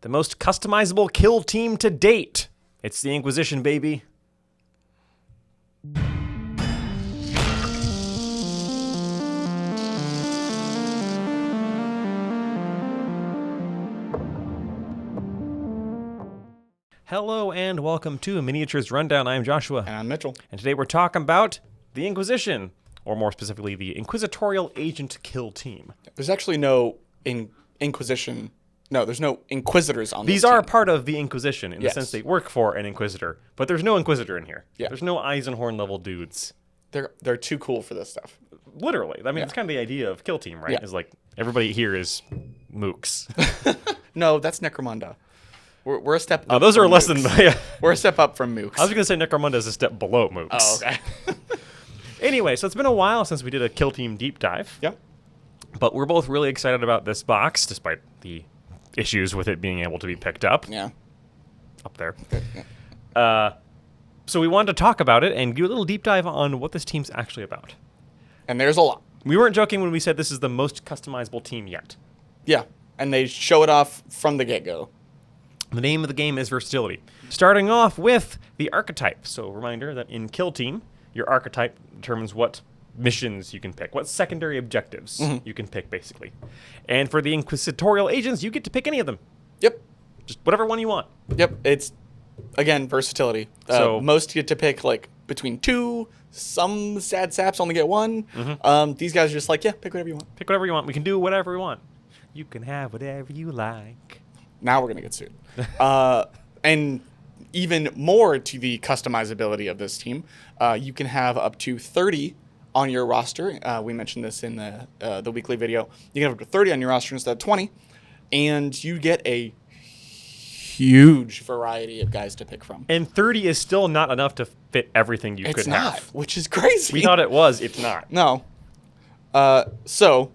The most customizable kill team to date. It's the Inquisition, baby. Hello and welcome to Miniatures Rundown. I'm Joshua. And I'm Mitchell. And today we're talking about the Inquisition, or more specifically, the Inquisitorial Agent Kill Team. There's actually no Inquisition. No, there's no Inquisitors on this These are team. part of the Inquisition in the sense they work for an Inquisitor, but there's no Inquisitor in here. Yeah. There's no Eisenhorn level dudes. They're too cool for this stuff. Literally. I mean, it's kind of the idea of Kill Team, right? Yeah. Is like everybody here is mooks. No, that's Necromunda. We're a step up. Oh, those are from less mooks. than... We're a step up from mooks. I was going to say Necromunda is a step below mooks. Oh, okay. Anyway, so it's been a while since we did a Kill Team deep dive. Yep. But we're both really excited about this box, despite the issues with it being able to be picked up. Yeah. Up there. So we wanted to talk about it and do a little deep dive on what this team's actually about. And there's a lot. We weren't joking when we said this is the most customizable team yet. Yeah. And they show it off from the get-go. The name of the game is versatility. Starting off with the archetype. So reminder that in Kill Team, your archetype determines what missions you can pick, what secondary objectives you can pick, basically. And for the Inquisitorial Agents, you get to pick any of them. Yep. Just whatever one you want. Yep. It's, again, versatility. So most get to pick, like, between two. Some sad saps only get one. These guys are just like, yeah, pick whatever you want. Pick whatever you want. We can do whatever we want. You can have whatever you like. Now we're going to get sued. And even more to the customizability of this team, you can have up to 30 on your roster. We mentioned this in the weekly video. You can have up to 30 on your roster instead of 20, and you get a huge variety of guys to pick from. And 30 is still not enough to fit everything you could have. It's not, which is crazy. We thought it was. It's not. No. So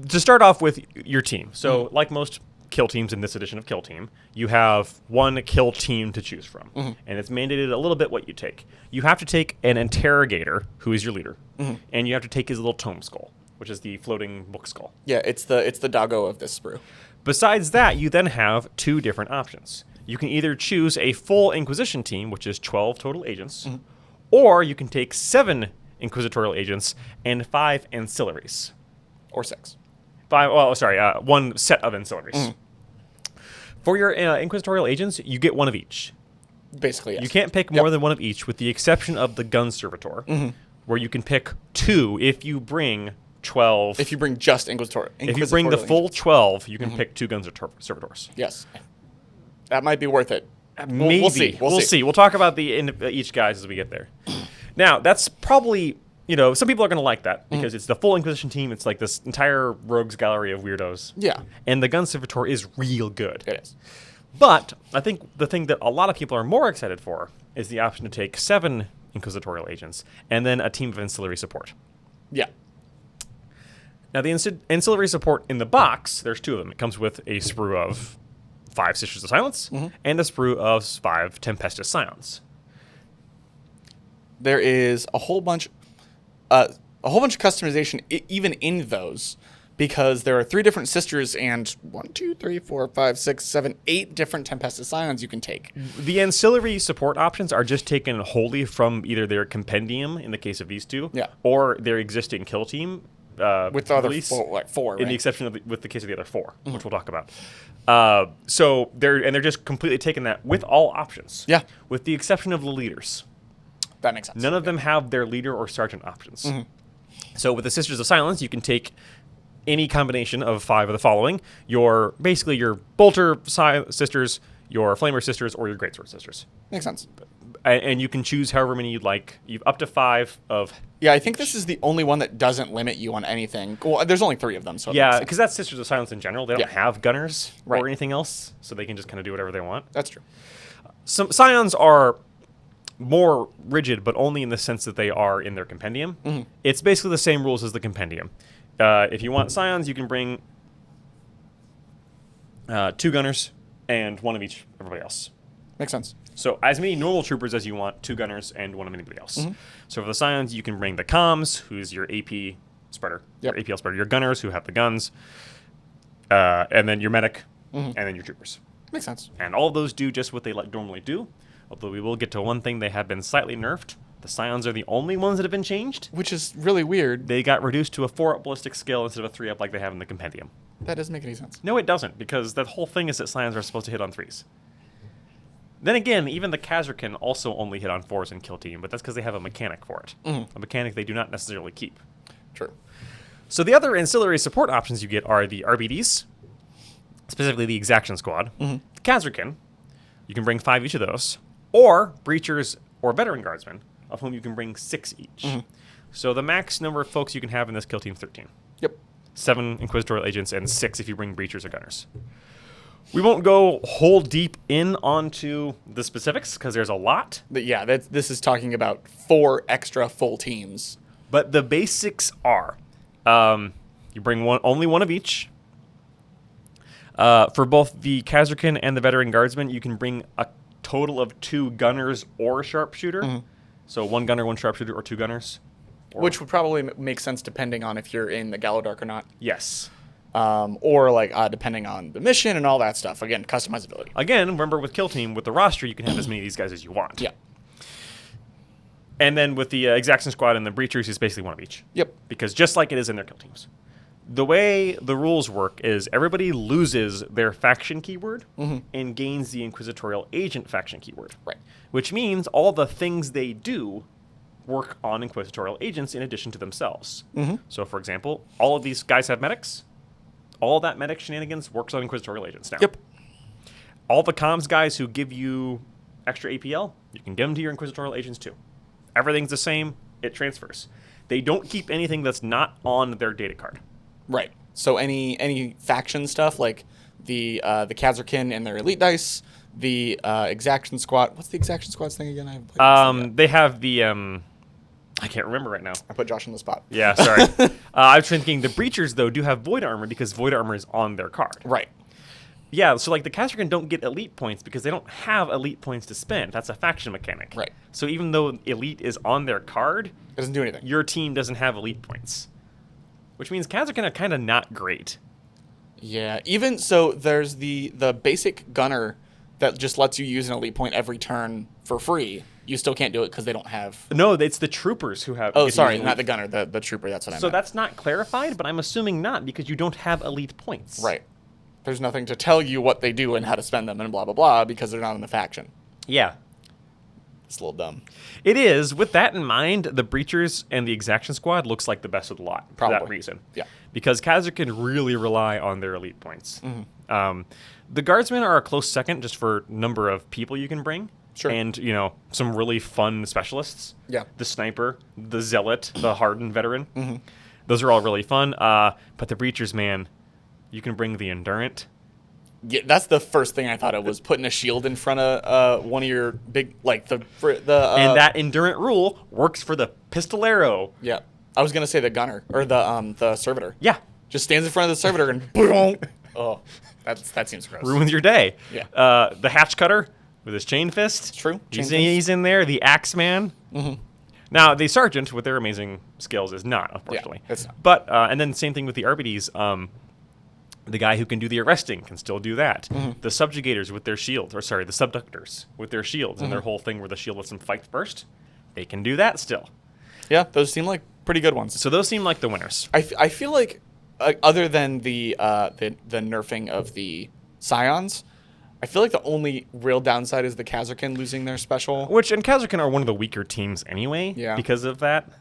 to start off with your team. So like most kill teams in this edition of Kill Team, you have one kill team to choose from. And it's mandated a little bit what you take. You have to take an interrogator, who is your leader, and you have to take his little tome skull, which is the floating book skull. yeah, it's the doggo of this sprue. Besides that, you then have two different options. You can either choose a full Inquisition team, which is 12 total agents, or you can take 7 Inquisitorial agents and 5 ancillaries. Or 6. One set of ancillaries. For your Inquisitorial agents, you get one of each. Basically, yes. You can't pick more than one of each, with the exception of the gun servitor, where you can pick 2 if you bring 12. If you bring just Inquisitorial. If you bring the full 12, you can pick 2 gun servitors. Yes. That might be worth it. Maybe. We'll see. We'll see. We'll talk about each guys as we get there. Now, that's probably... some people are going to like that because it's the full Inquisition team. It's like this entire rogues gallery of weirdos. Yeah. And the gun servitor is real good. It is. But I think the thing that a lot of people are more excited for is the option to take 7 Inquisitorial agents and then a team of ancillary support. Yeah. Now, the ancillary support in the box, there's 2 of them. It comes with a sprue of 5 Sisters of Silence and a sprue of 5 Tempestus Scions. There is a whole bunch of customization even in those, because there are 3 different sisters and 1, 2, 3, 4, 5, 6, 7, 8 different Tempestus Scions you can take. The ancillary support options are just taken wholly from either their compendium in the case of these 2, or their existing kill team With the other release, 4, in right? the exception of with the case of the other 4, which we'll talk about. So they're just completely taking that with all options. Yeah. With the exception of the leaders. That makes sense. None of them have their leader or sergeant options. So with the Sisters of Silence, you can take any combination of 5 of the following. Basically your Bolter sisters, your Flamer sisters, or your Greatsword sisters. Makes sense. And you can choose however many you'd like. You've up to 5 of... Yeah, I think this is the only one that doesn't limit you on anything. Well, there's only 3 of them. So Yeah, because that's Sisters of Silence in general. They don't have gunners Right. or anything else, so they can just kind of do whatever they want. That's true. Some Scions are more rigid, but only in the sense that they are in their compendium. It's basically the same rules as the compendium. If you want Scions, you can bring 2 gunners and 1 of each everybody else. Makes sense. So as many normal troopers as you want, 2 gunners and 1 of anybody else. So for the Scions, you can bring the comms, who's your AP spreader, your APL spreader, your gunners who have the guns, and then your medic, and then your troopers. Makes sense. And all of those do just what they normally do. Although we will get to one thing, they have been slightly nerfed. The Scions are the only ones that have been changed. Which is really weird. They got reduced to a 4-up ballistic skill instead of a 3-up like they have in the Compendium. That doesn't make any sense. No, it doesn't, because the whole thing is that Scions are supposed to hit on 3s. Then again, even the Khazarkan also only hit on 4s in Kill Team, but that's because they have a mechanic for it. A mechanic they do not necessarily keep. True. So the other ancillary support options you get are the RBDs, specifically the Exaction Squad, the Khazarkan, you can bring 5 each of those, or Breachers or Veteran Guardsmen, of whom you can bring 6 each. So the max number of folks you can have in this Kill Team is 13. Yep. 7 Inquisitorial Agents and 6 if you bring Breachers or Gunners. We won't go whole deep in onto the specifics, because there's a lot. But yeah, this is talking about 4 extra full teams. But the basics are, you bring only one of each. For both the Khazarkan and the Veteran Guardsman, you can bring a total of 2 Gunners or a Sharpshooter. So 1 Gunner, 1 Sharpshooter, or 2 Gunners. Which would probably make sense depending on if you're in the Gallowdark or not. Yes. Or like depending on the mission and all that stuff. Again, customizability. Again, remember with Kill Team, with the roster, you can have as many of these guys as you want. Yeah. And then with the Exaction Squad and the Breachers, it's basically one of each. Yep. Because just like it is in their Kill Teams. The way the rules work is everybody loses their faction keyword and gains the Inquisitorial Agent faction keyword. Right. Which means all the things they do work on Inquisitorial Agents in addition to themselves. So, for example, all of these guys have medics. All that medic shenanigans works on Inquisitorial Agents now. Yep. All the comms guys who give you extra APL, you can give them to your Inquisitorial Agents too. Everything's the same. It transfers. They don't keep anything that's not on their data card. Right. So any faction stuff like the Khazarkan and their elite dice, the Exaction Squad. What's the Exaction Squad's thing again? I haven't played this yet. They have the I can't remember right now. I put Josh on the spot. Yeah, sorry. I was thinking the Breachers though do have Void Armor because Void Armor is on their card. Right. Yeah, so like the Khazarkan don't get elite points because they don't have elite points to spend. That's a faction mechanic. Right. So even though elite is on their card, It doesn't do anything. your team doesn't have elite points. Which means Khazarkan are kind of not great. Yeah. Even so, there's the basic gunner that just lets you use an elite point every turn for free. You still can't do it because they don't have. No, it's the troopers who have. Oh, get to sorry, use not the elite. gunner, the trooper. That's what I meant. So that's not clarified, but I'm assuming not because you don't have elite points. Right. There's nothing to tell you what they do and how to spend them and blah blah blah because they're not in the faction. Yeah. It's a little dumb. It is. With that in mind, the Breachers and the Exaction Squad looks like the best of the lot for that Probably. reason. Yeah. Because Khazarkan really rely on their elite points. The Guardsmen are a close second just for number of people you can bring. Sure. And, some really fun specialists. Yeah. The Sniper, the Zealot, the Hardened Veteran. Those are all really fun. But the Breachers, man, you can bring the Endurant. Yeah, that's the first thing I thought of was putting a shield in front of one of your big and And that Endurant rule works for the Pistolero. Yeah, I was gonna say the gunner or the servitor. Yeah. Just stands in front of the servitor and boom. Oh, that seems gross. Ruins your day. Yeah. The Hatch Cutter with his Chain Fist. It's true. He's in there. The Axeman. Now, the Sergeant with their amazing skills is not, unfortunately. Yeah, it's not. But, and then same thing with the RBDs. The guy who can do the arresting can still do that. The Subjugators with their shields, the Subductors with their shields and their whole thing where the shield lets them fight first, they can do that still. Yeah, those seem like pretty good ones. So those seem like the winners. I feel like other than the nerfing of the Scions, I feel like the only real downside is the Khazarkan losing their special. Which, and Khazarkan are one of the weaker teams anyway because of that.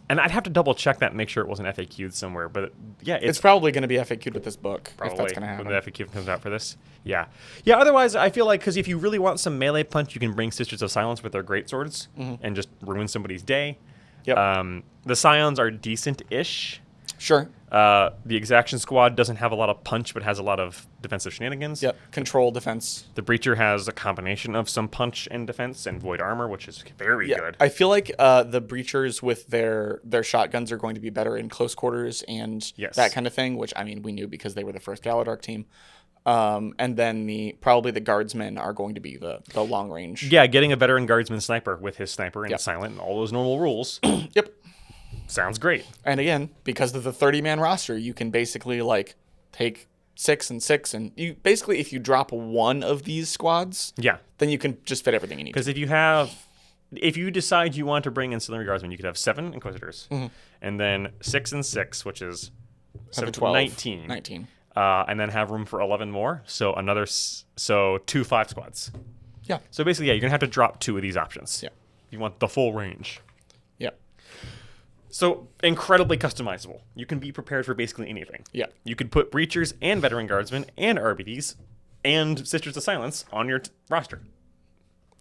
And I'd have to double check that and make sure it wasn't FAQ'd somewhere. But yeah, It's probably going to be FAQ'd with this book probably if that's going to happen. when the FAQ comes out for this. Yeah. Yeah, otherwise, I feel like because if you really want some melee punch, you can bring Sisters of Silence with their greatswords and just ruin somebody's day. Yep. The Scions are decent-ish. Sure. The Exaction Squad doesn't have a lot of punch, but has a lot of defensive shenanigans. Yep. Control, defense. The Breacher has a combination of some punch and defense and void armor, which is very good. I feel like the Breachers with their shotguns are going to be better in close quarters and that kind of thing, which, I mean, we knew because they were the first Gallowdark team. And then probably the Guardsmen are going to be the long range. Yeah, getting a veteran Guardsman sniper with his sniper and silent and all those normal rules. Yep. Sounds great. And again, because of the 30-man roster, you can basically take 6 and 6, and you basically, if you drop one of these squads, Yeah. then you can just fit everything you need. Because if you decide you want to bring Ancillary Guardsmen, you could have 7 Inquisitors, and then 6 and 6, which is 7 to 12, 19. 19. And then have room for 11 more. So 2 5 squads. Yeah. So basically, yeah, you're gonna have to drop 2 of these options. Yeah. You want the full range. Yeah. So incredibly customizable. You can be prepared for basically anything. Yeah. You could put Breachers and Veteran Guardsmen and RBDs and Sisters of Silence on your roster.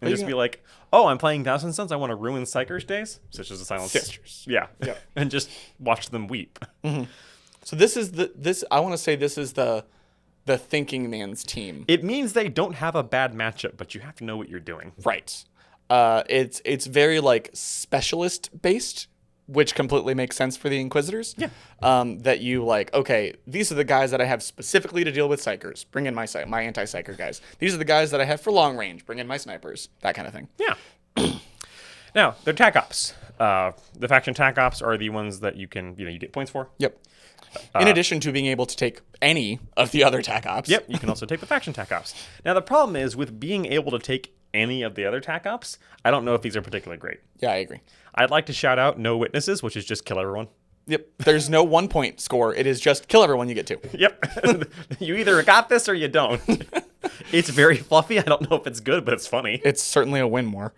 And just be like, oh, I'm playing Thousand Suns. I want to ruin Psychers days. Sisters of Silence. Sisters. Yeah. Yeah. And just watch them weep. So this is I want to say this is the thinking man's team. It means they don't have a bad matchup, but you have to know what you're doing. Right. It's very like specialist based, which completely makes sense for the Inquisitors. Yeah. That you like, okay, these are the guys that I have specifically to deal with Psychers. Bring in my anti-Psyker guys. These are the guys that I have for long range. Bring in my snipers. That kind of thing. Yeah. Now, they're Tac-Ops. The faction Tac-Ops are the ones that you get points for. Yep. In addition to being able to take any of the other Tac-Ops. Yep, you can also take the faction Tac-Ops. Now, the problem is with being able to take any of the other Tac-Ops, I don't know if these are particularly great. Yeah, I agree. I'd like to shout out No Witnesses, which is just kill everyone. Yep. There's no 1 point score. It is just kill everyone you get to. Yep. You either got this or you don't. It's very fluffy. I don't know if it's good, but it's funny. It's certainly a win more.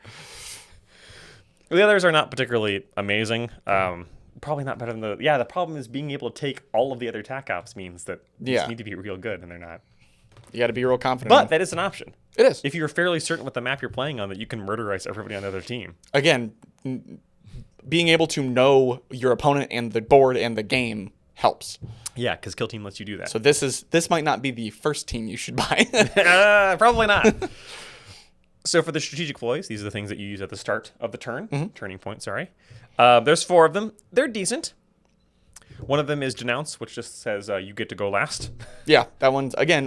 The others are not particularly amazing. Probably not better than the problem is being able to take all of the other Tac-Ops means that these need to be real good, and they're not. You got to be real confident. But that is an option. It is. If you're fairly certain with the map you're playing on that you can murderize everybody on the other team. Again, being able to know your opponent and the board and the game helps. Yeah, because Kill Team lets you do that. So this might not be the first team you should buy. Probably not. So for the strategic ploys, these are the things that you use at the start of the turn. Turning point, sorry. There's 4 of them. They're decent. One of them is Denounce, which just says you get to go last. Yeah, that one's, again,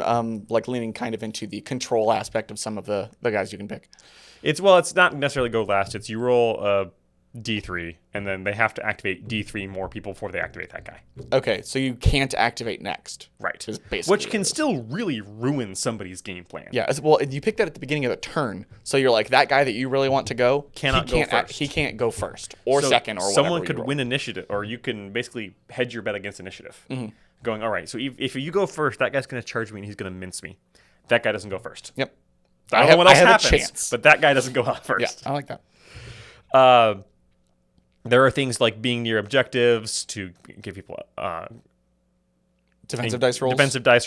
like leaning kind of into the control aspect of some of the guys you can pick. It's not necessarily go last. It's you roll D3, and then they have to activate D3 more people before they activate that guy. Okay, so you can't activate next. Right. Which can still really ruin somebody's game plan. Yeah, well, you pick that at the beginning of the turn, so you're like, that guy that you really want to go, go first. He can't go first, or second, or whatever. Someone could win initiative, or you can basically hedge your bet against initiative. Going, all right, so if you go first, that guy's going to charge me, and he's going to mince me. That guy doesn't go first. Yep. I don't know what else happens, a chance. But that guy doesn't go out first. Yeah, I like that. There are things like being near objectives to give people defensive dice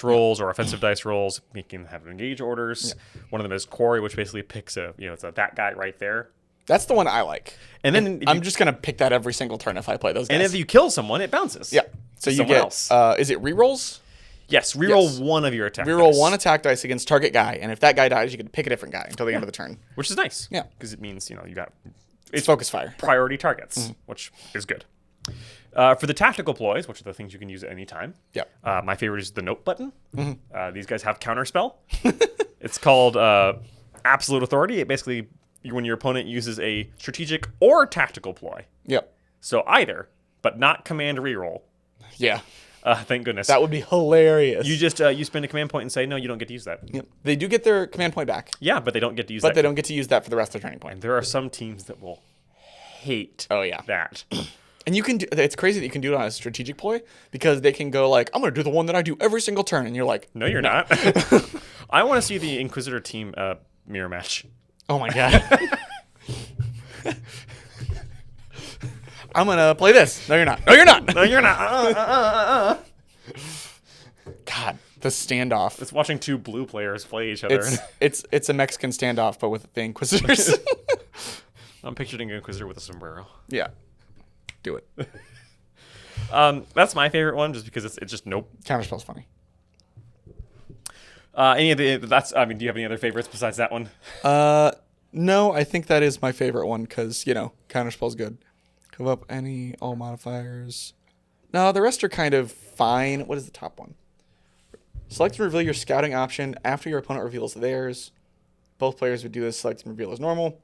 rolls, or offensive dice rolls, making them have engage orders. Yeah. One of them is Quarry, which basically picks it's that guy right there. That's the one I like. And then I'm just gonna pick that every single turn if I play those guys. And if you kill someone, it bounces. Yeah. So you get is it rerolls? Yes, reroll one of your attack dice. Reroll one attack dice against target guy, and if that guy dies, you can pick a different guy until the end of the turn. Which is nice. Yeah. Because it means, you got it's focus fire. Priority targets, which is good. For the tactical ploys, which are the things you can use at any time. Yeah. My favorite is the note button. These guys have counterspell. It's called Absolute Authority. It basically, when your opponent uses a strategic or tactical ploy. Yep. So either, but not command reroll. Yeah. Thank goodness. That would be hilarious. You just you spend a command point and say, no, you don't get to use that. Yep. They do get their command point back. Yeah, but they don't get to use that. But they don't get to use that for the rest of their turning point. And there are some teams that will hate that. And you can do, it's crazy that you can do it on a strategic ploy because they can go like, I'm going to do the one that I do every single turn. And you're like, no, you're not. I want to see the Inquisitor team mirror match. Oh my God. I'm going to play this. No, you're not. No, you're not. No, you're not. God, the standoff. It's watching 2 blue players play each other. It's a Mexican standoff, but with the Inquisitors. I'm picturing an Inquisitor with a sombrero. Yeah. Do it. That's my favorite one, just because it's just nope. Counterspell's funny. Do you have any other favorites besides that one? No, I think that is my favorite one because, Counterspell's good. Give up all modifiers. No, the rest are kind of fine. What is the top one? Select and reveal your scouting option after your opponent reveals theirs. Both players would do this. Select and reveal as normal.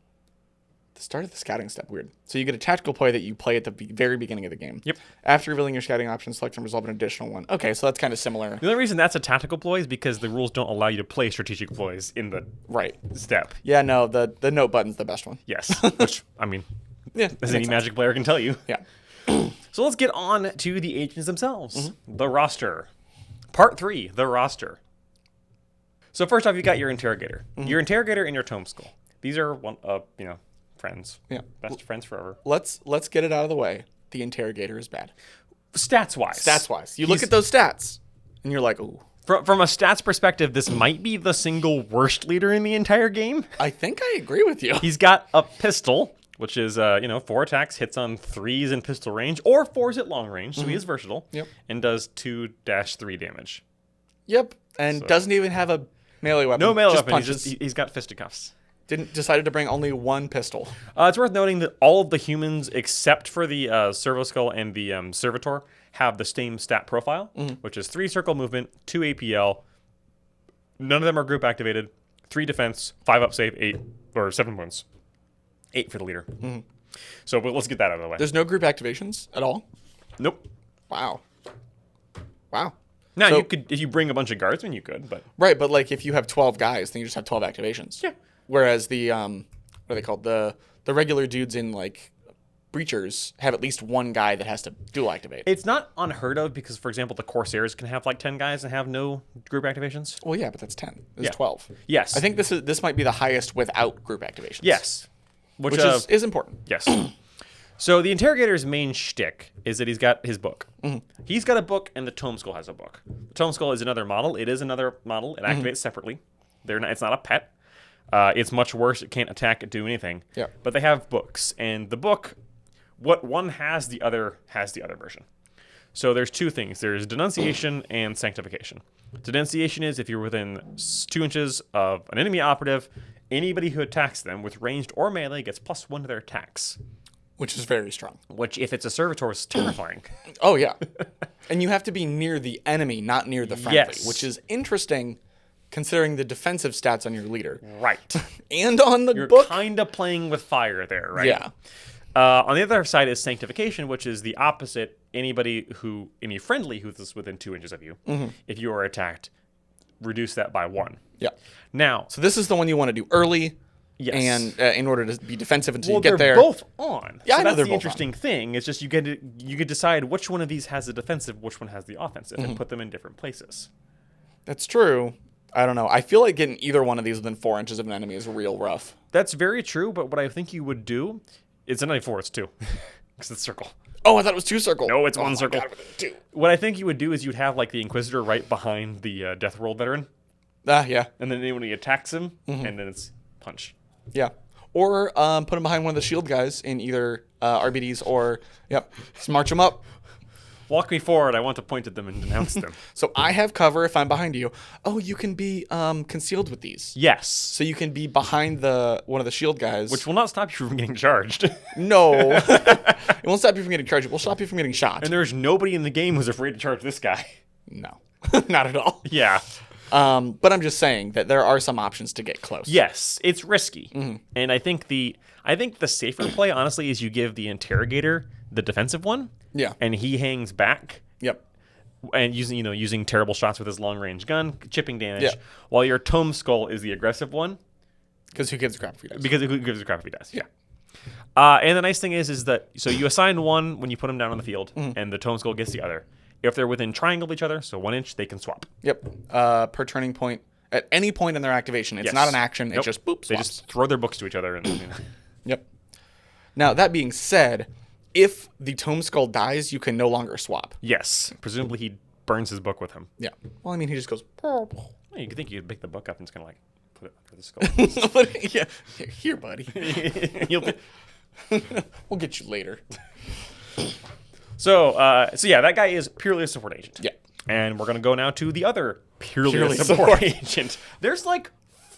The start of the scouting step, weird. So you get a tactical play that you play at the very beginning of the game. Yep. After revealing your scouting options, select and resolve an additional one. Okay, so that's kind of similar. The only reason that's a tactical ploy is because the rules don't allow you to play strategic ploys in the step. Yeah, no, the note button's the best one. Yes, which, I mean, Yeah, as any Magic player can tell you. Yeah. So let's get on to the agents themselves. The roster. Part 3, the roster. So first off, you got your interrogator. Your interrogator and your tome skull. These are friends. Yeah. Best friends forever. Let's get it out of the way. The interrogator is bad. Stats-wise. Stats-wise. You look at those stats, and you're like, ooh. From a stats perspective, this might be the single worst leader in the entire game. I think I agree with you. He's got a pistol, which is 4 attacks, hits on 3s in pistol range, or 4s at long range, so he is versatile. Yep. And does 2-3 damage. Yep. And doesn't even have a melee weapon. No melee weapon. Punches. He's got fisticuffs. Decided to bring only one pistol. It's worth noting that all of the humans, except for the Servo Skull and the Servitor, have the same stat profile, which is 3 circle movement, 2 APL. None of them are group activated. 3 defense, 5 up save, 7 wounds. 8 for the leader. So but let's get that out of the way. There's no group activations at all? Nope. Wow. Now, So- you could, if you bring a bunch of guardsmen, you could, but... Right, but like if you have 12 guys, then you just have 12 activations. Yeah. Whereas the what are they called? The regular dudes in like Breachers have at least one guy that has to dual activate. It's not unheard of because, for example, the Corsairs can have like 10 guys and have no group activations. Well, yeah, but that's 10. This Yeah. is 12. Yes. I think this might be the highest without group activations. Yes. Which is important. Yes. So the interrogator's main shtick is that he's got his book. He's got a book, and the Tome Skull has a book. The Tome Skull is another model. It is another model. It activates separately. It's not a pet. It's much worse. It can't attack or do anything. Yeah. But they have books, and the book, what one has, the other has the other version. So there's 2 things. There's denunciation and sanctification. Denunciation is if you're within 2 inches of an enemy operative, anybody who attacks them with ranged or melee gets +1 to their attacks. Which is very strong. Which, if it's a servitor, is terrifying. Oh, yeah. And you have to be near the enemy, not near the friendly. Yes. Which is interesting considering the defensive stats on your leader. Right. And on the You're book. kind of playing with fire there, right? Yeah. On the other side is sanctification, which is the opposite. Any friendly who's within 2 inches of you, if you are attacked, reduce that by 1. Yeah. Now, So this is the one you want to do early. yes. And in order to be defensive until well, you get they're there. both on. Yeah, so I know that's they're the both interesting thing. It's just you could decide which one of these has the defensive, which one has the offensive, and put them in different places. That's true. I don't know. I feel like getting either one of these within 4 inches of an enemy is real rough. That's very true, but what I think you would do, it's not 4, it's 2. Because it's circle. Oh, I thought it was 2 circle. No, it's Oh 1 my circle. God, within 2. What I think you would do is you'd have like the Inquisitor right behind the Death World veteran, Yeah. and then when he attacks him, and then it's punch. Yeah. Or put him behind one of the shield guys in either RBDs or, just march them up. Walk me forward. I want to point at them and denounce them. So I have cover if I'm behind you. Oh, you can be concealed with these. Yes. So you can be behind one of the shield guys. Which will not stop you from getting charged. No. It won't stop you from getting charged. It will stop you from getting shot. And there's nobody in the game who's afraid to charge this guy. No. Not at all. Yeah. But I'm just saying that there are some options to get close. Yes, it's risky. And I think the safer play, honestly, is you give the interrogator the defensive one. Yeah. And he hangs back. Yep. And using terrible shots with his long range gun, chipping damage, Yeah. while your Tome Skull is the aggressive one. Because who gives a crap if he does? Because who gives a crap if he does? Yeah. And the nice thing is that so you assign one when you put them down on the field, and the Tome Skull gets the other. If they're within triangle of each other, so 1 inch, they can swap. Yep. Per turning point, at any point in their activation, it's Yes. not an action. Nope. It just boop. They Swaps. just throw their books to each other. And Yep. Now that being said, if the Tome Skull dies, you can no longer swap. yes, presumably he burns his book with him. Yeah. Well, I mean, he just goes. Well, you could think you could pick the book up and just kind of like put it under the skull. Yeah. Here, buddy. You'll be- We'll get you later. So yeah, that guy is purely a support agent. Yeah. And we're gonna go now to the other purely Purely support agent. There's like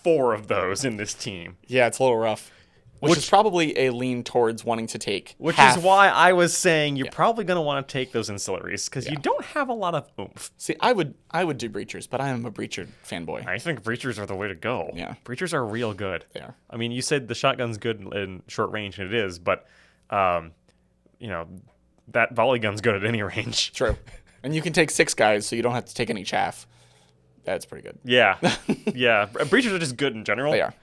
4 of those in this team. Yeah, it's a little rough. which is probably a lean towards wanting to take Which half. is why I was saying you're probably going to want to take those ancillaries, because you don't have a lot of oomph. See, I would do breachers, but I am a breacher fanboy. I think breachers are the way to go. Yeah. Breachers are real good. They are. I mean, you said the shotgun's good in short range, and it is, but, you know, that volley gun's good at any range. True. And you can take 6 guys, so you don't have to take any chaff. That's pretty good. Yeah. Yeah. Breachers are just good in general. They are.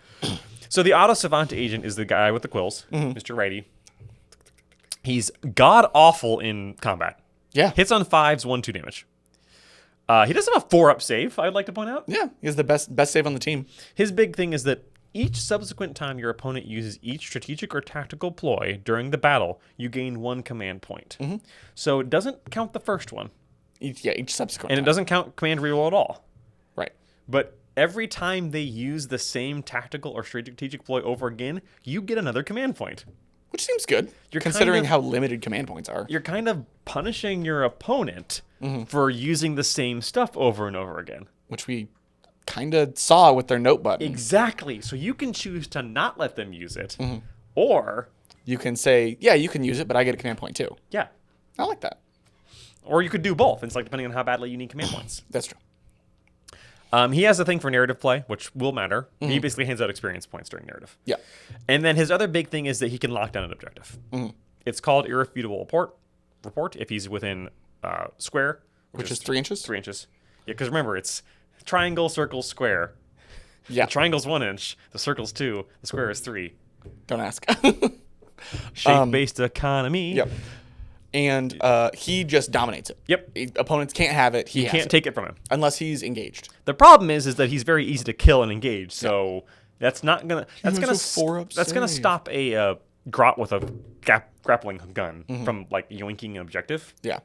So the Auto Savant agent is the guy with the quills, Mr. Righty. He's god-awful in combat. Yeah. Hits on 5s, 1-2 damage. He does have a 4-up save, I'd like to point out. Yeah, he's the best save on the team. His big thing is that each subsequent time your opponent uses each strategic or tactical ploy during the battle, you gain 1 command point. So it doesn't count the first one. Each subsequent And time. it doesn't count command reroll at all. Right. But every time they use the same tactical or strategic ploy over again, you get another command point. Which seems good, You're considering kind of- how limited command points are. You're kind of punishing your opponent for using the same stuff over and over again. Which we kind of saw with their note button. Exactly. So you can choose to not let them use it, or You can say, yeah, you can use it, but I get a command point too. yeah, I like that. or you could do both. It's like depending on how badly you need command points. That's true. He has a thing for narrative play, which will matter. He basically hands out experience points during narrative. Yeah. And then his other big thing is that he can lock down an objective. It's called irrefutable report if he's within square, Which is 3 inches? 3 inches. Yeah, because remember, it's triangle, circle, square. Yeah. The triangle's 1 inch, the circle's 2, the square is 3. Don't ask. Shape-based economy. Yep. And he just dominates it. Yep. Opponents can't have it. He You has can't it. take it from him. Unless he's engaged. The problem is that he's very easy to kill and engage. So that's not gonna. That's has gonna. a 4-up That's gonna save. stop a grot with a grappling gun from like yoinking an objective. Yeah.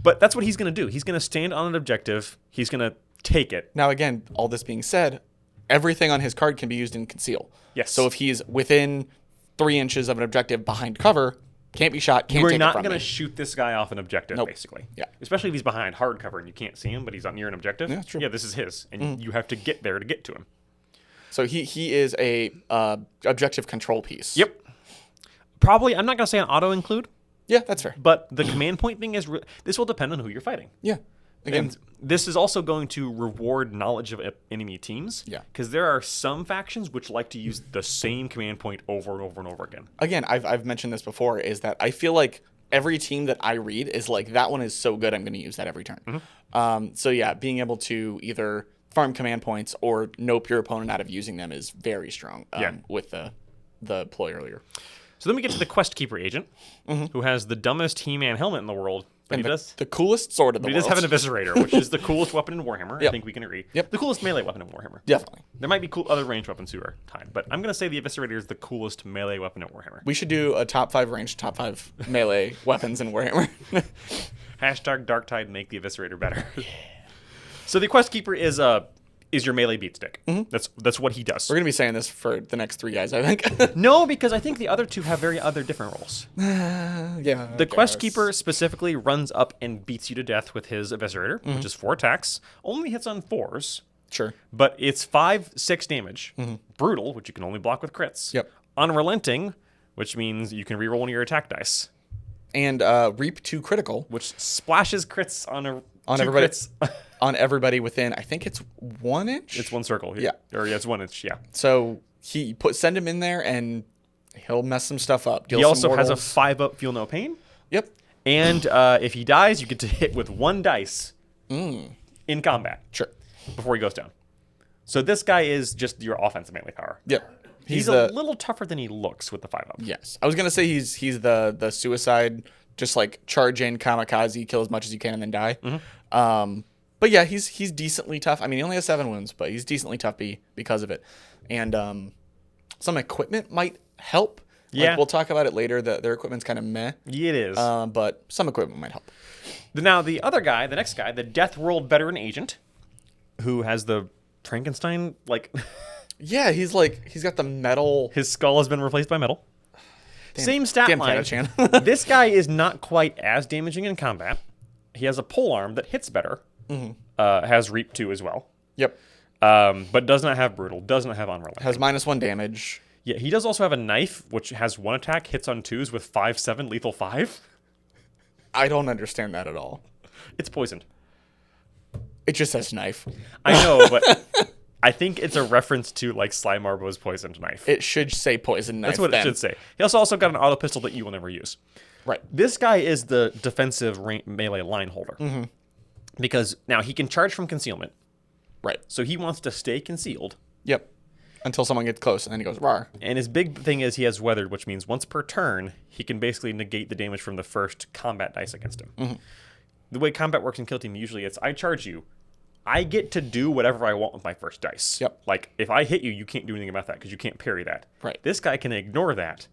But that's what he's gonna do. He's gonna stand on an objective. He's gonna take it. Now, again, all this being said, everything on his card can be used in conceal. Yes. So if he's within 3 inches of an objective behind cover, can't be shot, can't We're take it not from gonna me. shoot this guy off an objective, Nope. basically. Yeah. Especially if he's behind hard cover and you can't see him, but he's near an objective. Yeah, true. Yeah, this is his, and you have to get there to get to him. So he is a objective control piece. Yep. Probably, I'm not gonna say an auto include, Yeah, that's fair. but the command point thing is this will depend on who you're fighting. Yeah. Again, And this is also going to reward knowledge of enemy teams. Yeah. Because there are some factions which like to use the same command point over and over and over again. I've mentioned this before, is that I feel like every team that I read is like, that one is so good, I'm going to use that every turn. So yeah, being able to either farm command points or nope your opponent out of using them is very strong with the ploy earlier. So then we get to the Quest Keeper agent, who has the dumbest He-Man helmet in the world. But And he does. the coolest sword of the But he world. does have an eviscerator, which is the coolest weapon in Warhammer. I Yep. think we can agree. Yep. The coolest melee weapon in Warhammer. Definitely. There might be cool other ranged weapons who are tied, but I'm going to say the eviscerator is the coolest melee weapon in Warhammer. We should do a top 5 range, top 5 melee weapons in Warhammer. Hashtag Darktide make the eviscerator better. So the Quest Keeper is your melee beat stick. That's what he does. We're going to be saying this for the next 3 guys, I think. No, because I think the other two have very other different roles. Yeah. The Quest Keeper specifically runs up and beats you to death with his eviscerator, which is 4 attacks. Only hits on 4s, Sure. but it's 5-6 damage. Brutal, which you can only block with crits. Yep. Unrelenting, which means you can reroll one of your attack dice, And Reap 2 critical which splashes crits on two everybody. crits. On everybody within, I think it's 1 inch? It's 1 circle. Yeah. Or yeah, it's 1 inch. Yeah. So send him in there and he'll mess some stuff up. He also has a 5-up feel no pain. Yep. And if he dies, you get to hit with 1 dice in combat Sure. before he goes down. So this guy is just your offensive melee power. Yep. He's a little tougher than he looks with the 5-up. Yes. I was going to say he's the suicide, just like charge in, kamikaze, kill as much as you can and then die. But yeah, he's decently tough. I mean, he only has 7 wounds, but he's decently tough because of it. And some equipment might help. Yeah. Like, we'll talk about it later. Their equipment's kind of meh. It is. But some equipment might help. Now, the other guy, the next guy, the Death World Veteran Agent, who has the Frankenstein, like... Yeah, he's got the metal. his skull has been replaced by metal. Same stat damn line. Catachan. This guy is not quite as damaging in combat. He has a polearm that hits better. Has Reap 2 as well. Yep. But does not have Brutal, does not have Unrelenting. Has -1 damage. Yeah, he does also have a knife, which has 1 attack, hits on 2s with 5/7, lethal 5. I don't understand that at all. It's poisoned. It just says knife. I know, but I think it's a reference to like Slimarbo's poisoned knife. It should say poison knife. That's what it should say. He also got an auto pistol that you will never use. Right. This guy is the defensive melee line holder. Mm-hmm. Because now he can charge from concealment. Right. So he wants to stay concealed. Yep. Until someone gets close, and then he goes, rawr. And his big thing is he has weathered, which means once per turn, he can basically negate the damage from the first combat dice against him. Mm-hmm. The way combat works in Kill Team, usually it's, I charge you. I get to do whatever I want with my first dice. Yep. Like, if I hit you, you can't do anything about that because you can't parry that. Right. This guy can ignore that.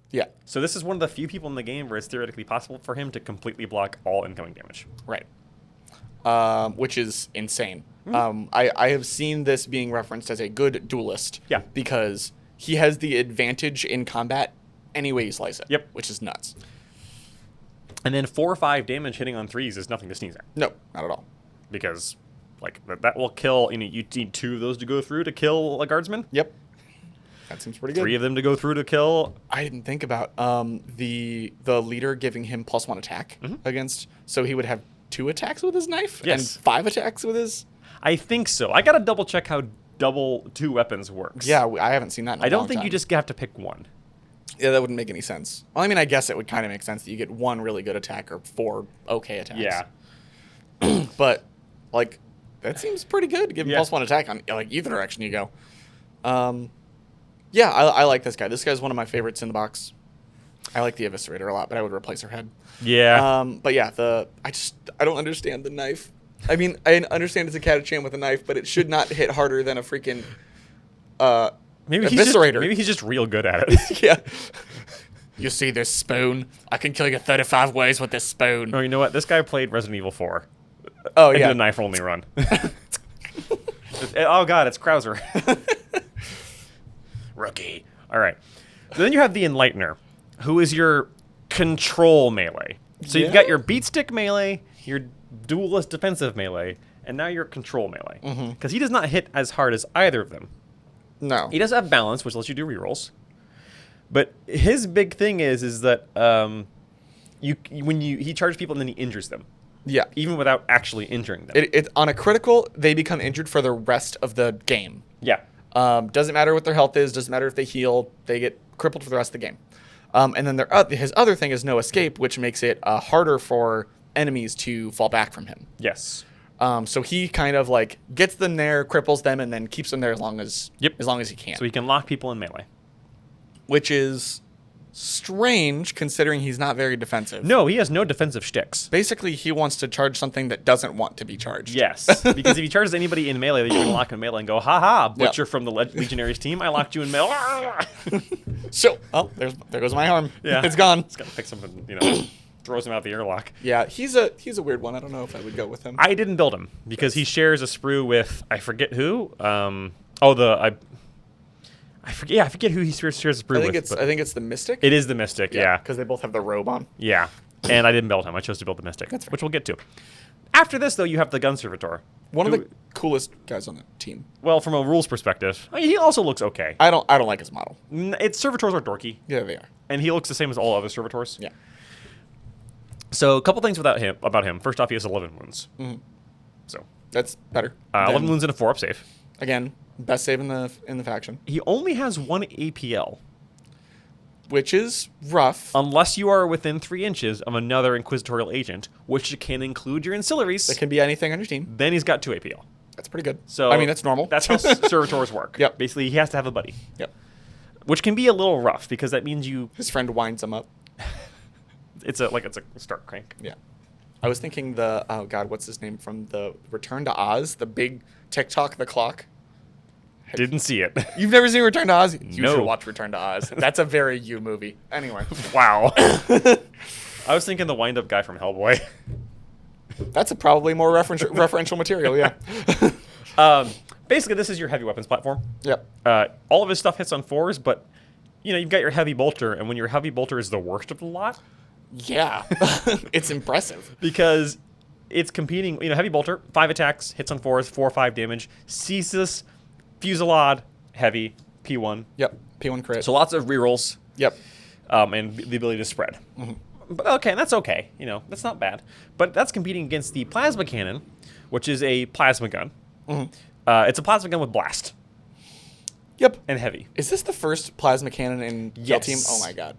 Yeah. So this is one of the few people in the game where it's theoretically possible for him to completely block all incoming damage. Right. Which is insane. I have seen this being referenced as a good duelist. Yeah. Because he has the advantage in combat any way you slice it. Yep. Which is nuts. And then 4 or 5 damage hitting on 3s is nothing to sneeze at. No, not at all. Because, like, that will kill, you need 2 of those to go through to kill a guardsman. Yep. That seems pretty good. 3 of them to go through to kill. I didn't think about the leader giving him +1 attack against, so he would have 2 attacks with his knife and 5 attacks with his. I think so. I gotta double check how double 2 weapons works. Yeah, I haven't seen that in a I don't long think time. you just have to pick one. Yeah, that wouldn't make any sense. Well, I mean, I guess it would kind of make sense that you get 1 really good attack or 4 okay attacks. Yeah. But, like, that seems pretty good to give him Yeah. +1 attack on, like, either direction you go. Yeah, I like this guy. This guy's one of my favorites in the box. I like the Eviscerator a lot, but I would replace her head. Yeah. But yeah, I don't understand the knife. I mean, I understand it's a Catachan with a knife, but it should not hit harder than a freaking Eviscerator. Maybe he's just real good at it. Yeah. You see this spoon? I can kill you 35 ways with this spoon. Oh, you know what? This guy played Resident Evil 4. Oh, And yeah. did a knife only run. Oh god, it's Krauser. Rookie. All right. So then you have the Enlightener, who is your control melee. So you've got your beat stick melee, your duelist defensive melee, and now your control melee. Because he does not hit as hard as either of them. No. He does have balance, which lets you do rerolls. But his big thing is that he charges people and then he injures them, Yeah. even without actually injuring them. On a critical, they become injured for the rest of the game. Yeah. Doesn't matter what their health is. Doesn't matter if they heal. They get crippled for the rest of the game. And then his other thing is no escape, which makes it harder for enemies to fall back from him. Yes. So he kind of like gets them there, cripples them, and then keeps them there as long as he can. So he can lock people in melee. Which is strange considering he's not very defensive. No, he has no defensive shticks. Basically, he wants to charge something that doesn't want to be charged. Yes, because if he charges anybody in melee, you can lock in melee and go, haha, Butcher from the Legionaries team, I locked you in melee. So, there goes my arm. Yeah. It's gone. He's got to pick something, throws him out the airlock. Yeah, he's a weird one. I don't know if I would go with him. I didn't build him because he shares a sprue with, I forget who. I forget who he shares a sprue with. I think it's the Mystic. It is the Mystic, yeah. Because they both have the robe on. Yeah. And I didn't build him. I chose to build the Mystic, That's right. which we'll get to. After this, though, you have the Gun Servitor. One of the coolest guys on the team. Well, from a rules perspective, I mean, he also looks okay. I don't like his model. Servitors are dorky. Yeah, they are. And he looks the same as all other Servitors. Yeah. So a couple things about him. First off, he has 11 wounds. Mm-hmm. So That's better. 11 wounds and a 4-up save. Again, best save in the faction. He only has 1 APL. Which is rough. Unless you are within 3 inches of another Inquisitorial agent, which can include your Ancillaries. It can be anything on your team. Then he's got 2 APL. That's pretty good. So I mean, that's normal. That's how Servitors work. Yep. Basically, he has to have a buddy. Yep. Which can be a little rough because that means His friend winds him up. it's a start crank. Yeah. I was thinking what's his name from the Return to Oz, the big TikTok, the clock. Didn't see it. You've never seen Return to Oz? You No. should watch Return to Oz. That's a very you movie. Anyway. Wow. I was thinking the wind-up guy from Hellboy. That's probably more referential material, yeah. Basically, this is your heavy weapons platform. Yep. All of his stuff hits on 4s, but you've got your heavy bolter, and when your heavy bolter is the worst of the lot, Yeah. It's impressive. because it's competing. Heavy bolter, 5 attacks, hits on 4s, 4 or 5 damage. Ceaseless, fusillade, heavy, P1. Yep. P1 crit. So lots of rerolls. Yep. And the ability to spread. But okay, that's okay. That's not bad. But that's competing against the plasma cannon, which is a plasma gun. It's a plasma gun with blast. Yep. And heavy. Is this the first plasma cannon in Kill Team? Oh my god.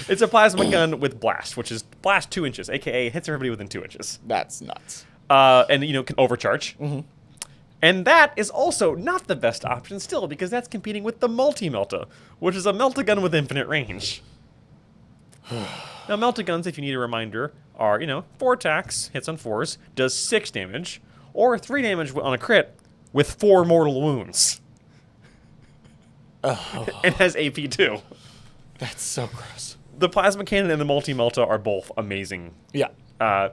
It's a plasma gun with blast, which is blast 2 inches, aka hits everybody within 2 inches. That's nuts. And can overcharge. And that is also not the best option still, because that's competing with the multi-melta, which is a melta gun with infinite range. Now, melta guns, if you need a reminder, are 4 attacks, hits on 4s, does 6 damage, or 3 damage on a crit with 4 mortal wounds. And has AP too. That's so gross. The plasma cannon and the multi-melta are both amazing. Yeah.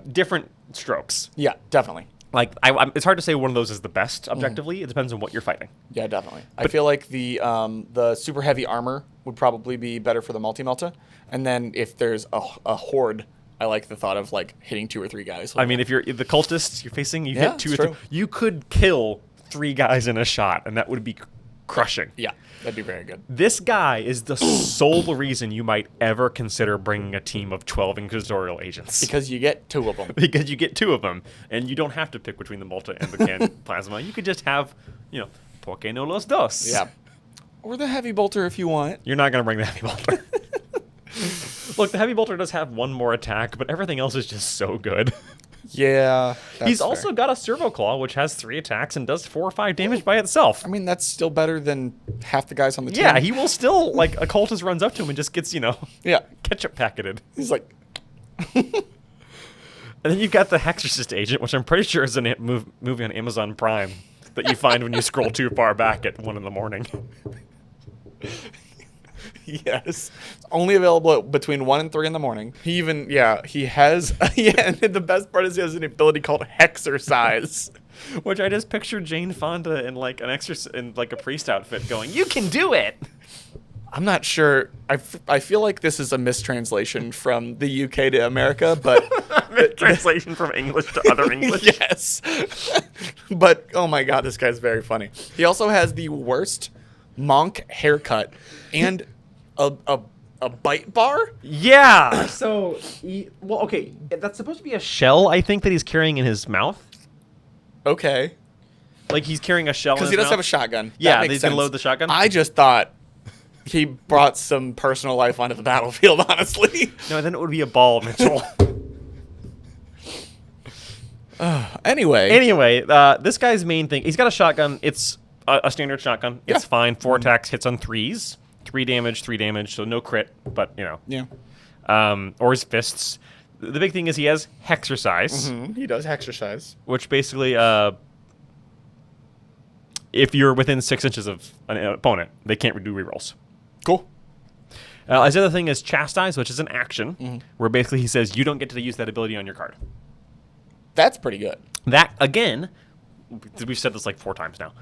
Different strokes. Yeah, definitely. Like, it's hard to say one of those is the best objectively. It depends on what you're fighting. Yeah, definitely. I feel like the super heavy armor would probably be better for the multi-melta. And then if there's a horde, I like the thought of like hitting 2 or 3 guys. I mean, if you're the cultists you're facing, you hit 2 or 3. True. You could kill 3 guys in a shot, and that would be crushing. Yeah, that'd be very good. This guy is the sole reason you might ever consider bringing a team of 12 Inquisitorial agents. Because you get 2 of them. Because you get 2 of them, and you don't have to pick between the Malta and the can plasma. You could just have, Porque no los dos. Yeah. Or the heavy bolter if you want. You're not going to bring the heavy bolter. Look, the heavy bolter does have 1 more attack, but everything else is just so good. Yeah. He's also got a servo claw, which has 3 attacks and does 4 or 5 damage by itself. I mean, that's still better than half the guys on the team. Yeah, he will still, like, a cultist runs up to him and just gets, yeah, ketchup packeted. he's like... And then you've got the Hexorcist agent, which I'm pretty sure is a movie on Amazon Prime that you find when you scroll too far back at 1 in the morning. Yes. It's only available between 1 and 3 in the morning. He even, he has, and the best part is he has an ability called Hexercise. Which I just picture Jane Fonda in like a priest outfit going, "You can do it!" I'm not sure. I feel like this is a mistranslation from the UK to America, but... Translation from English to other English. Yes. But, oh my god, this guy's very funny. He also has the worst monk haircut and a bite bar? Yeah. So, okay, that's supposed to be a shell, I think, that he's carrying in his mouth. Okay. Like he's carrying a shell in his Because he does mouth? have a shotgun. Yeah, he's going to load the shotgun? I just thought he brought some personal life onto the battlefield, honestly. No, then it would be a ball, Mitchell. Anyway, this guy's main thing, he's got a shotgun. It's a standard shotgun. It's fine. 4 attacks, hits on 3s. 3 damage, so no crit, but, Yeah. Or his fists. The big thing is he has Hexercise. Mm-hmm. He does Hexercise. Which basically, if you're within 6 inches of an opponent, they can't do rerolls. Cool. His other thing is Chastise, which is an action, where basically he says you don't get to use that ability on your card. That's pretty good. That, again, we've said this like 4 times now,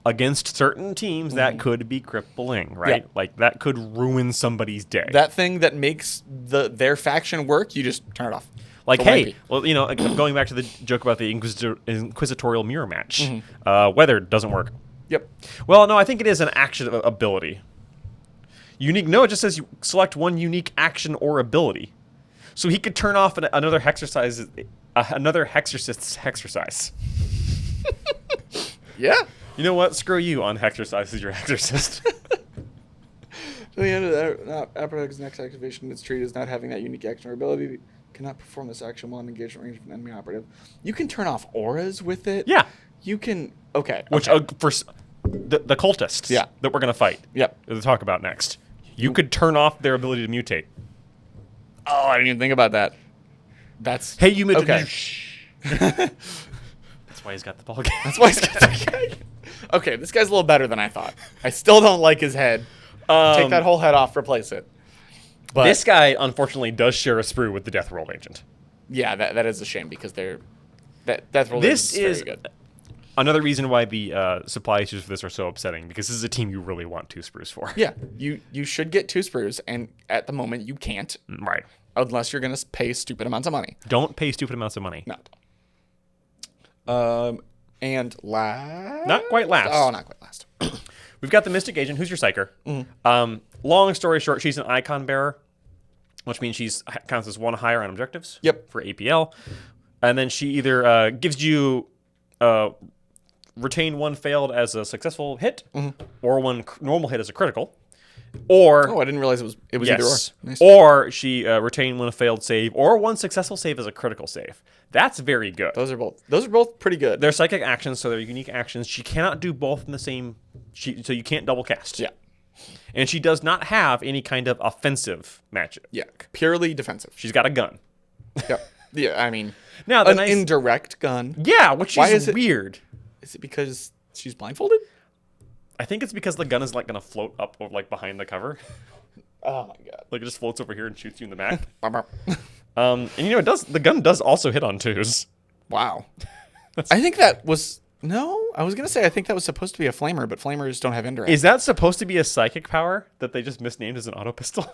against certain teams, that could be crippling, right? Yeah. Like, that could ruin somebody's day. That thing that makes their faction work, you just turn it off. Like, So hey, wipey. well, going back to the joke about the Inquisitorial mirror match, weather doesn't work. Yep. Well, no, I think it is an action ability. Unique? No, it just says you select 1 unique action or ability. So he could turn off another Hexercist's Hexercise. Yeah. You know what? Screw you on Hexercise as your Exorcist. To the end of that, after his next activation, it's treated as not having that unique action or ability. Cannot perform this action while in engagement range of an enemy operative. You can turn off auras with it. Yeah. You can. Okay. Which, for the cultists that we're going to fight, to talk about next, you could turn off their ability to mutate. Oh, I didn't even think about that. That's. Hey, you mutate. Okay. That's why he's got the ball game. That's why he's got the Okay, this guy's a little better than I thought. I still don't like his head. Take that whole head off, replace it. But this guy, unfortunately, does share a sprue with the Death World agent. Yeah, that is a shame because Death World This agent is very good. Another reason why the supply issues for this are so upsetting, because this is a team you really want 2 sprues for. Yeah, you should get 2 sprues, and at the moment you can't. Right. Unless you're going to pay stupid amounts of money. Don't pay stupid amounts of money. No. And last? Not quite last. Oh, not quite last. We've got the Mystic Agent, who's your Psyker. Long story short, she's an icon bearer, which means she's counts as 1 higher on objectives. Yep. For APL, and then she either gives you retain 1 failed as a successful hit, or 1 normal hit as a critical, or I didn't realize it was either or. Nice. Or she retain 1 failed save, or 1 successful save as a critical save. That's very good. Those are both pretty good. They're psychic actions, so they're unique actions. She cannot do both in the same. So you can't double cast. Yeah. And she does not have any kind of offensive magic. Yeah. Purely defensive. She's got a gun. Yep. Yeah. I mean, now an indirect gun. Yeah, which Why is is it weird. Is it because she's blindfolded? I think it's because the gun is like gonna float up like behind the cover. Oh my god! Like it just floats over here and shoots you in the back. And it does. The gun does also hit on 2s. Wow. I think that was I was gonna say I think that was supposed to be a flamer, but flamers don't have indirect. Is that supposed to be a psychic power that they just misnamed as an auto pistol?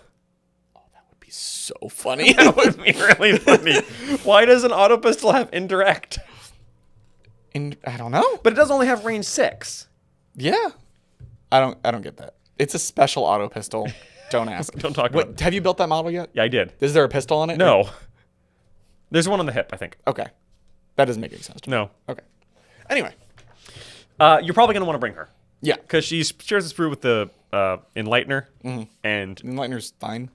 Oh, that would be so funny. That would be really funny. Why does an auto pistol have indirect? I don't know. But it does only have range 6. Yeah. I don't get that. It's a special auto pistol. Don't ask. Don't talk about it. Have you built that model yet? Yeah, I did. Is there a pistol on it? No. There's one on the hip, I think. Okay. That doesn't make any sense to me. No. Okay. Anyway. You're probably going to want to bring her. Yeah. Because she shares this brew with the Enlightener. And Enlightener's fine.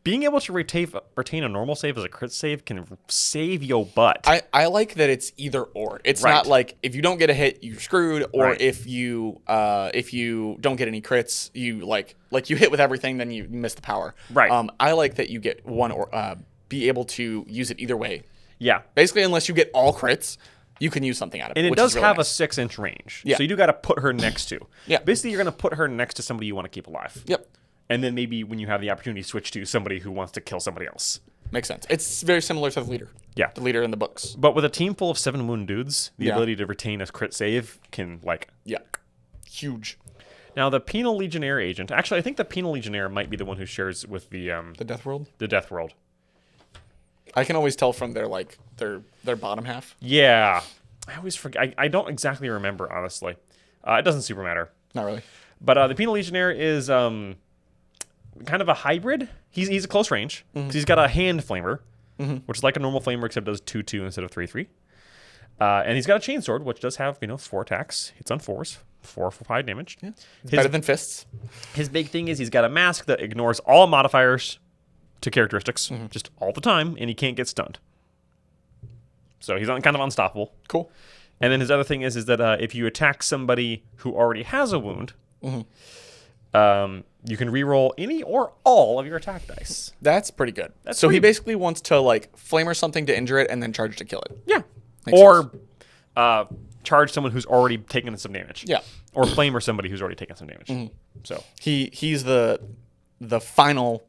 being able to retain a normal save as a crit save can save your butt. I like that it's either or. It's Right. not like if you don't get a hit, you're screwed, or Right. if you don't get any crits, you like you hit with everything, then you miss the power. Right. I like that you get one or be able to use it either way. Yeah. Basically, unless you get all crits, you can use something out of it. And it which does is really have nice. a 6-inch range. Yeah. So you do got to put her next to. Yeah. Basically, you're going to put her next to somebody you want to keep alive. Yep. And then maybe when you have the opportunity, switch to somebody who wants to kill somebody else. Makes sense. It's very similar to the leader. Yeah. The leader in the books. But with a team full of 7 wound dudes, the Yeah. ability to retain a crit save can, Yeah. Huge. Now, the Penal Legionnaire agent... Actually, I think the Penal Legionnaire might be the one who shares with the Death World? the Death World. I can always tell from their bottom half. Yeah. I always forget. I don't exactly remember, honestly. It doesn't super matter. Not really. But the Penal Legionnaire is kind of a hybrid. He's a close range. 'Cause he's got a hand flamer, which is like a normal flamer except does 2/2 instead of 3/3. And he's got a chainsword, which does have 4 attacks. Hits on 4s, 4 for 5 damage. Yeah. It's better than fists. His big thing is he's got a mask that ignores all modifiers to characteristics just all the time, and he can't get stunned. So he's kind of unstoppable. Cool. And then his other thing is that if you attack somebody who already has a wound, you can reroll any or all of your attack dice. That's pretty good. That's so he pretty- basically wants to flamer something to injure it and then charge to kill it. Yeah. Makes Or charge someone who's already taken some damage. Yeah. Or flamer somebody who's already taken some damage. So He's the final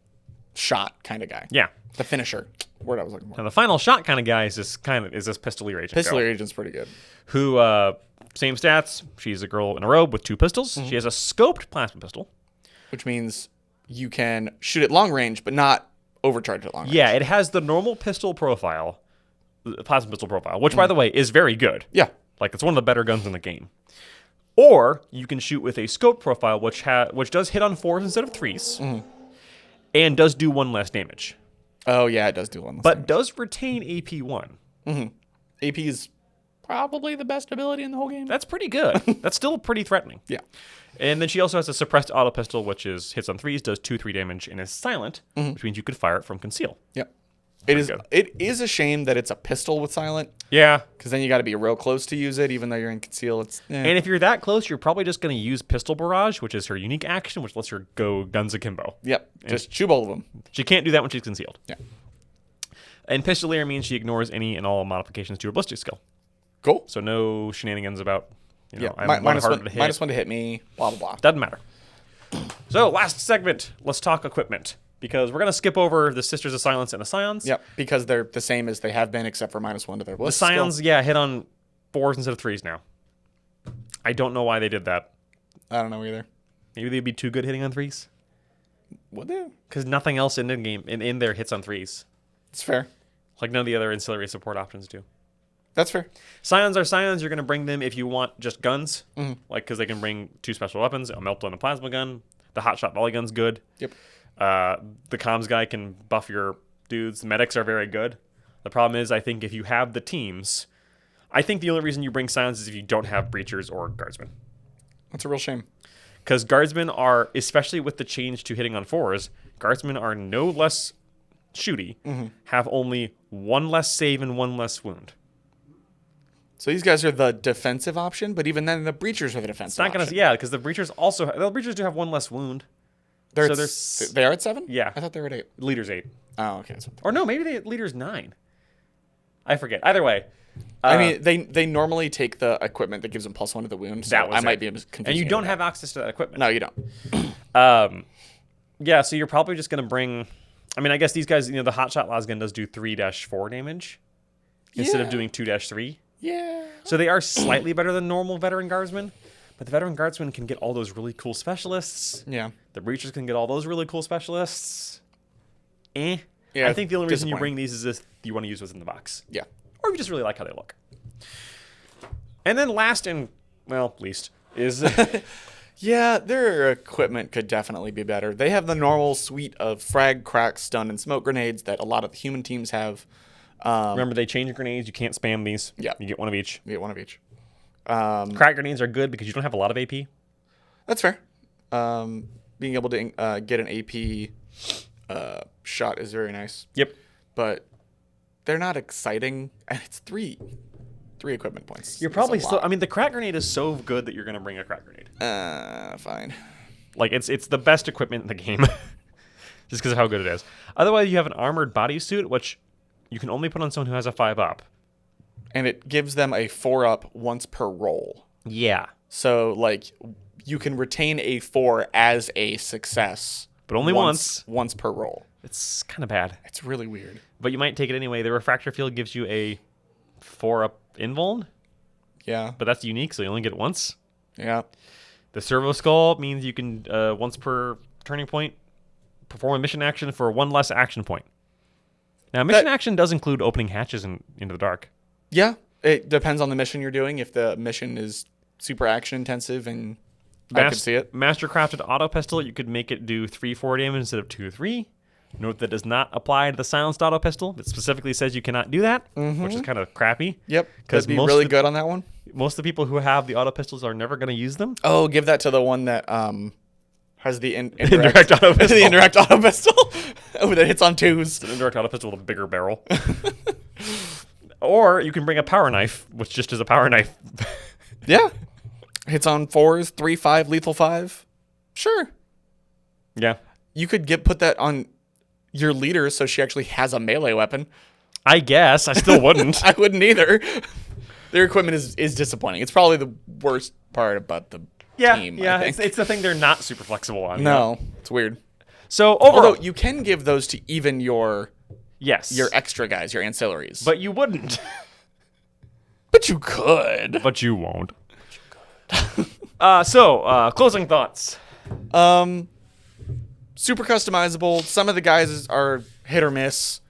shot kind of guy. yeah. The finisher. Word I was looking for. And the final shot kind of guy is this Pistolier agent. Pistol girl, agent's pretty good. who same stats. She's a girl in a robe with 2 pistols. She has a scoped plasma pistol. Which means you can shoot at long range, but not overcharge at long range. Yeah, it has the normal pistol profile, the plasma pistol profile, which by the way is very good. Yeah. Like it's one of the better guns in the game. Or you can shoot with a scope profile, which does hit on 4s instead of 3s, and does do 1 less damage, Oh, yeah, it does do one. but does retain AP1. AP is probably the best ability in the whole game. That's pretty good. That's still pretty threatening. Yeah. And then she also has a suppressed auto pistol, which hits on 3s, does 2/3 damage, and is silent, which means you could fire it from conceal. Yep. good. It is a shame that it's a pistol with silent, Yeah. because then you got to be real close to use it, even though you're in conceal. And if you're that close, you're probably just going to use Pistol Barrage, which is her unique action, which lets her go guns akimbo. Yep. Just shoot both of them. She can't do that when she's concealed. Yeah. And Pistolier means she ignores any and all modifications to her ballistic skill. Cool. So no shenanigans about, I'm minus harder one, to hit. minus 1 to hit me, blah, blah, blah. Doesn't matter. So last segment, let's talk equipment. Because we're going to skip over the Sisters of Silence and the Scions. Yep, because they're the same as they have been, except for minus 1 to their The ballistic skill. Scions, yeah, hit on 4s instead of 3s now. I don't know why they did that. I don't know either. Maybe they'd be too good hitting on 3s. Would they? Because nothing else in there hits on 3s. It's fair. Like none of the other ancillary support options do. That's fair. Scions are Scions. You're going to bring them if you want just guns, like because they can bring 2 special weapons, a melt and a plasma gun. The hotshot volley gun's good. Yep. The comms guy can buff your dudes. The medics are very good. The problem is, I think if you have the teams, I think the only reason you bring Scions is if you don't have breachers or guardsmen. That's a real shame. Because guardsmen are, especially with the change to hitting on 4s, guardsmen are no less shooty, have only 1 less save and 1 less wound. So these guys are the defensive option, but even then, the breachers are the defensive option. Because the breachers also, the breachers do have 1 less wound. They are at 7? Yeah. I thought they were at 8. Leader's 8. Oh, okay. Or no, maybe leader's 9. I forget. Either way. I mean, they normally take the equipment that gives them +1 to the wound, so I might be confused. And you don't have access to that equipment. No, you don't. Yeah, so you're probably just going to bring... I mean, I guess these guys, the hotshot lasgun does do 3-4 damage instead of doing 2-3. Yeah. So they are slightly better than normal veteran guardsmen, but the veteran guardsmen can get all those really cool specialists. Yeah. The breachers can get all those really cool specialists. Yeah, I think the only reason you bring these is if you want to use what's in the box. Yeah. Or if you just really like how they look. And then last and, least is... Yeah, their equipment could definitely be better. They have the normal suite of frag, crack, stun, and smoke grenades that a lot of the human teams have. Remember, they change grenades. You can't spam these. Yeah. You get 1 of each. You get 1 of each. Crack grenades are good because you don't have a lot of AP. That's fair. Being able to get an AP shot is very nice. Yep. But they're not exciting, and it's 3 equipment points. You're probably still... I mean, the crack grenade is so good that you're going to bring a crack grenade. Fine. Like, it's the best equipment in the game. Just because of how good it is. Otherwise, you have an armored bodysuit, which you can only put on someone who has a 5-up. And it gives them a 4-up once per roll. Yeah. So, like, you can retain a 4 as a success. But only once. Once per roll. It's kind of bad. It's really weird. But you might take it anyway. The refractor field gives you a 4-up invuln. Yeah. But that's unique, so you only get it once. Yeah. The servo skull means you can, once per turning point, perform a mission action for 1 less action point. Now, mission action does include opening hatches into the dark. Yeah. It depends on the mission you're doing. If the mission is super action intensive and I could see it. Mastercrafted auto pistol, you could make it do 3-4 damage instead of 2-3. Note that does not apply to the silenced auto pistol. It specifically says you cannot do that, which is kind of crappy. Yep. Because be really good on that one. Most of the people who have the auto pistols are never going to use them. Oh, give that to the one that has the indirect auto pistol. The indirect auto pistol. Oh, that hits on 2s. It's an indirect auto pistol with a bigger barrel. Or you can bring a power knife, which just is a power knife. Yeah. Hits on 4s, 3-5, lethal 5. Sure. Yeah. You could put that on your leader so she actually has a melee weapon. I guess. I still wouldn't. I wouldn't either. Their equipment is disappointing. It's probably the worst part about the team. Yeah, it's the thing they're not super flexible on. No, it's weird. So overall, although you can give those to even your extra guys, your ancillaries. But you wouldn't. But you could. But you won't. So closing thoughts. Super customizable. Some of the guys are hit or miss.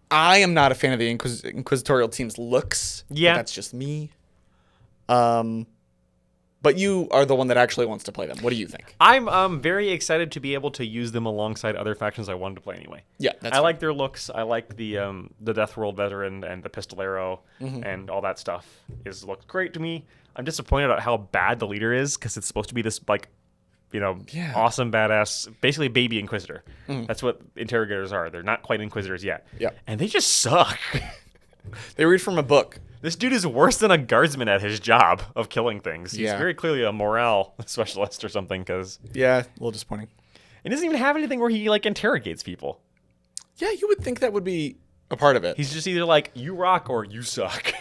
I am not a fan of the Inquisitorial team's looks. Yeah. That's just me. But you are the one that actually wants to play them. What do you think? I'm very excited to be able to use them alongside other factions I wanted to play anyway. Yeah, I like their looks. I like the Death World veteran and the pistolero and all that stuff. Looks great to me. I'm disappointed at how bad the leader is because it's supposed to be this awesome badass, basically baby Inquisitor. That's what interrogators are. They're not quite Inquisitors yet. Yeah, and they just suck. They read from a book. This dude is worse than a guardsman at his job of killing things. He's very clearly a morale specialist or something. Yeah, a little disappointing. He doesn't even have anything where he interrogates people. Yeah, you would think that would be a part of it. He's just either like, you rock or you suck.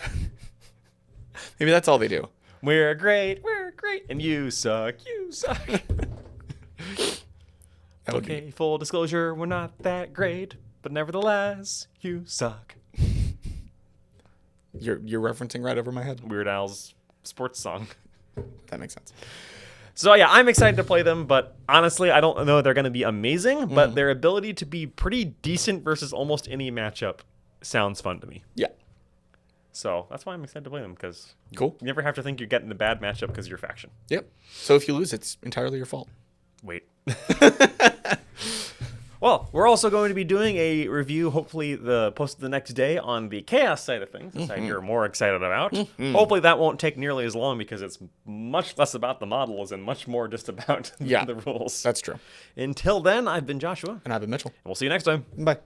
Maybe that's all they do. We're great, and you suck. Okay, full disclosure, we're not that great, but nevertheless, you suck. You're referencing right over my head. Weird Al's sports song. That makes sense. So yeah, I'm excited to play them, but honestly, I don't know they're going to be amazing, but their ability to be pretty decent versus almost any matchup sounds fun to me. Yeah. So that's why I'm excited to play them, because Cool. you never have to think you're getting a bad matchup because of your faction. Yep. So if you lose, it's entirely your fault. Wait. Well, we're also going to be doing a review, hopefully posted the next day, on the Chaos side of things, the side you're more excited about. Hopefully that won't take nearly as long, because it's much less about the models and much more just about the rules. That's true. Until then, I've been Joshua. And I've been Mitchell. And we'll see you next time. Bye.